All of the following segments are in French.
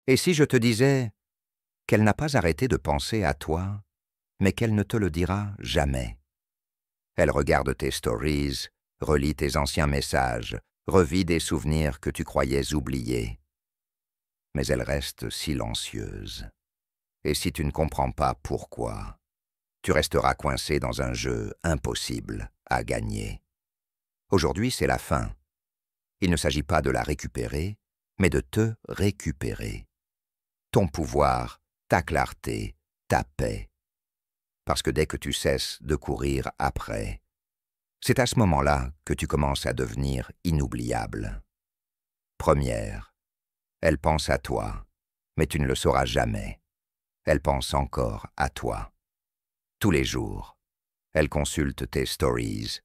Et si je te disais qu'elle n'a pas arrêté de penser à toi, mais qu'elle ne te le dira jamais? Elle regarde tes stories, relit tes anciens messages, revit des souvenirs que tu croyais oubliés. Mais elle reste silencieuse. Et si tu ne comprends pas pourquoi, tu resteras coincé dans un jeu impossible à gagner. Aujourd'hui, c'est la fin. Il ne s'agit pas de la récupérer, mais de te récupérer. Ton pouvoir, ta clarté, ta paix. Parce que dès que tu cesses de courir après, c'est à ce moment-là que tu commences à devenir inoubliable. Première, elle pense à toi, mais tu ne le sauras jamais. Elle pense encore à toi. Tous les jours, elle consulte tes stories,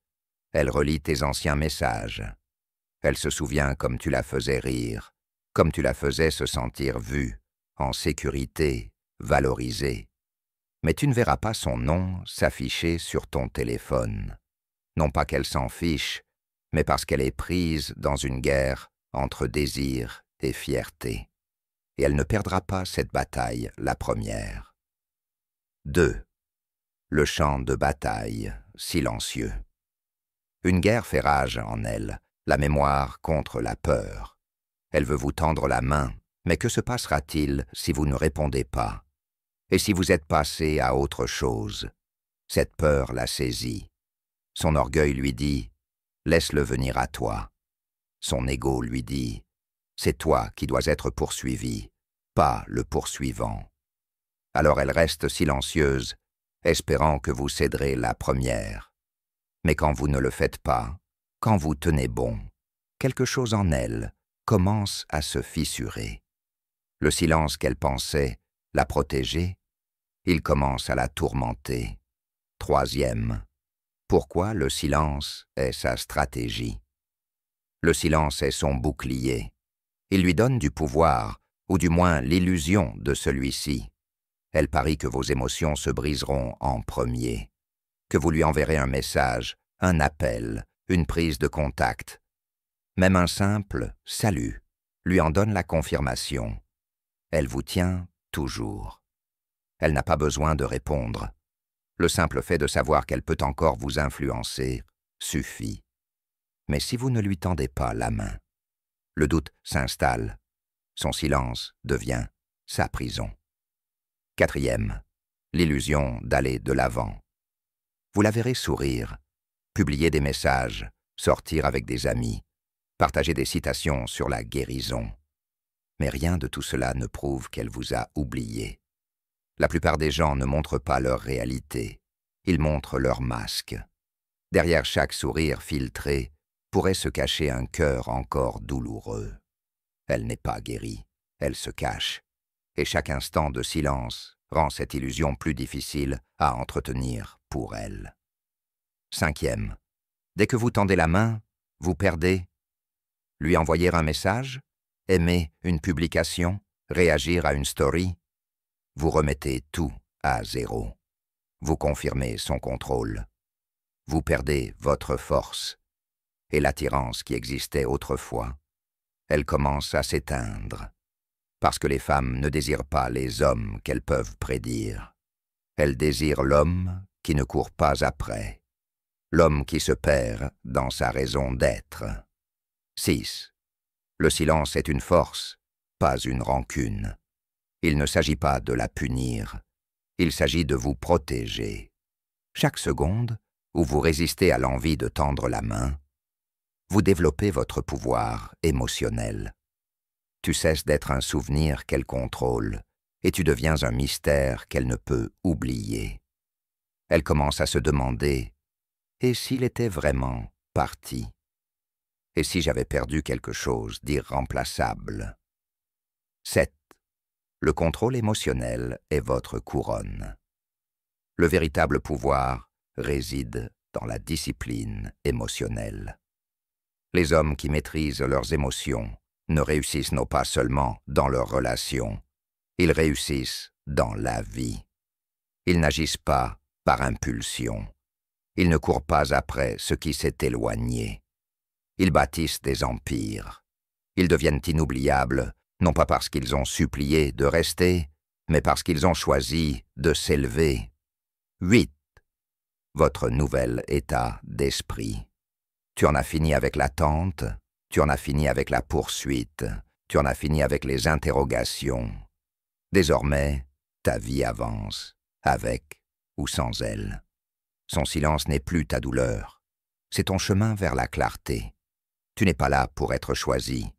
elle relit tes anciens messages. Elle se souvient comme tu la faisais rire, comme tu la faisais se sentir vue, en sécurité, valorisée. Mais tu ne verras pas son nom s'afficher sur ton téléphone. Non pas qu'elle s'en fiche, mais parce qu'elle est prise dans une guerre entre désir et fierté. Et elle ne perdra pas cette bataille, la première. 2. Le champ de bataille, silencieux. Une guerre fait rage en elle, la mémoire contre la peur. Elle veut vous tendre la main, mais que se passera-t-il si vous ne répondez pas? Et si vous êtes passé à autre chose? Cette peur la saisit. Son orgueil lui dit « Laisse-le venir à toi ». Son ego lui dit « C'est toi qui dois être poursuivi, pas le poursuivant ». Alors elle reste silencieuse, espérant que vous céderez la première. Mais quand vous ne le faites pas, quand vous tenez bon, quelque chose en elle commence à se fissurer. Le silence qu'elle pensait la protéger, il commence à la tourmenter. 3. Pourquoi le silence est sa stratégie? Le silence est son bouclier. Il lui donne du pouvoir, ou du moins l'illusion de celui-ci. Elle parie que vos émotions se briseront en premier, que vous lui enverrez un message, un appel, une prise de contact. Même un simple « salut » lui en donne la confirmation. Elle vous tient toujours. Elle n'a pas besoin de répondre. Le simple fait de savoir qu'elle peut encore vous influencer suffit. Mais si vous ne lui tendez pas la main, le doute s'installe. Son silence devient sa prison. 4. L'illusion d'aller de l'avant. Vous la verrez sourire, publier des messages, sortir avec des amis, partager des citations sur la guérison. Mais rien de tout cela ne prouve qu'elle vous a oublié. La plupart des gens ne montrent pas leur réalité, ils montrent leur masque. Derrière chaque sourire filtré pourrait se cacher un cœur encore douloureux. Elle n'est pas guérie, elle se cache. Et chaque instant de silence rend cette illusion plus difficile à entretenir pour elle. 5. Dès que vous tendez la main, vous perdez. Lui envoyer un message, aimer une publication, réagir à une story, vous remettez tout à zéro. Vous confirmez son contrôle. Vous perdez votre force. Et l'attirance qui existait autrefois, elle commence à s'éteindre. Parce que les femmes ne désirent pas les hommes qu'elles peuvent prédire. Elles désirent l'homme qui ne court pas après. L'homme qui se perd dans sa raison d'être. 6. Le silence est une force, pas une rancune. Il ne s'agit pas de la punir, il s'agit de vous protéger. Chaque seconde où vous résistez à l'envie de tendre la main, vous développez votre pouvoir émotionnel. Tu cesses d'être un souvenir qu'elle contrôle et tu deviens un mystère qu'elle ne peut oublier. Elle commence à se demander « Et s'il était vraiment parti? Et si j'avais perdu quelque chose d'irremplaçable ?» 7. Le contrôle émotionnel est votre couronne. Le véritable pouvoir réside dans la discipline émotionnelle. Les hommes qui maîtrisent leurs émotions ne réussissent non pas seulement dans leurs relations, ils réussissent dans la vie. Ils n'agissent pas par impulsion. Ils ne courent pas après ce qui s'est éloigné. Ils bâtissent des empires. Ils deviennent inoubliables, non pas parce qu'ils ont supplié de rester, mais parce qu'ils ont choisi de s'élever. 8. Votre nouvel état d'esprit. Tu en as fini avec l'attente, tu en as fini avec la poursuite, tu en as fini avec les interrogations. Désormais, ta vie avance, avec ou sans elle. Son silence n'est plus ta douleur, c'est ton chemin vers la clarté. Tu n'es pas là pour être choisi,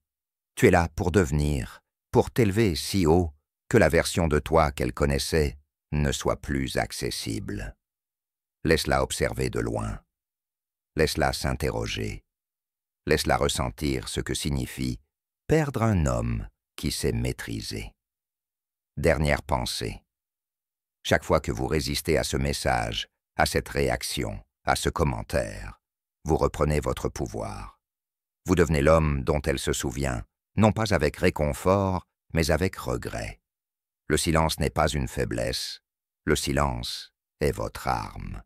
tu es là pour devenir, pour t'élever si haut que la version de toi qu'elle connaissait ne soit plus accessible. Laisse-la observer de loin. Laisse-la s'interroger. Laisse-la ressentir ce que signifie perdre un homme qui sait maîtriser. Dernière pensée. Chaque fois que vous résistez à ce message, à cette réaction, à ce commentaire, vous reprenez votre pouvoir. Vous devenez l'homme dont elle se souvient, non pas avec réconfort, mais avec regret. Le silence n'est pas une faiblesse, le silence est votre arme.